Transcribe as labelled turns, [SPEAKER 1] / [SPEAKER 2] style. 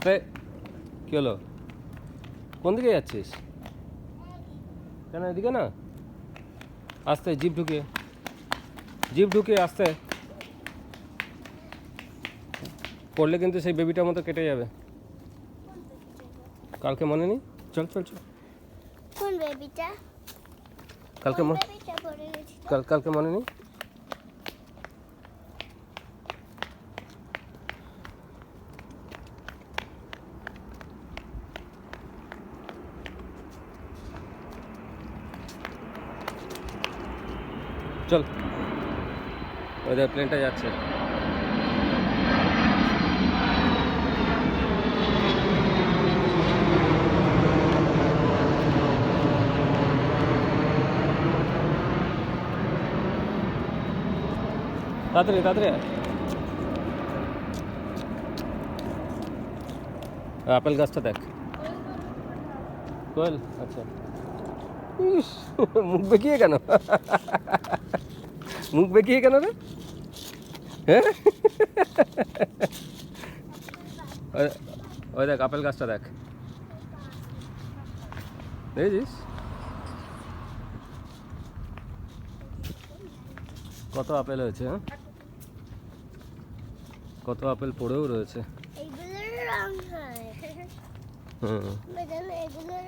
[SPEAKER 1] আস্তে। কি হলো? কোন দিকে যাচ্ছিস? কেন এদিকে না? আস্তে, জিভ ঢুকিয়ে আস্তে। পড়লে কিন্তু সেই বেবিটার মতো কেটে যাবে। কালকে মনে নেই? চল চল চল।
[SPEAKER 2] কোন বেবিটা?
[SPEAKER 1] কালকে
[SPEAKER 2] বেবিটা পড়ে গেছিল।
[SPEAKER 1] কালকে মনে নেই? চল, ওদের প্লেনটা যাচ্ছে। তাড়াতাড়ি তাড়াতাড়ি। আপেল গাছটা দেখ। কোয়েল, আচ্ছা। ইস, মুখ বেঁকিয়ে কেন? মুখ বেঁকিয়ে কেন রে? হ্যাঁ, ওই দেখ আপেল গাছটা দেখ, দেখেছিস কত আপেল হয়েছে? হ্যাঁ, কত আপেল পড়েও রয়েছে।
[SPEAKER 2] এগুলোর রং হয়।
[SPEAKER 1] হুম,
[SPEAKER 2] এগুলোর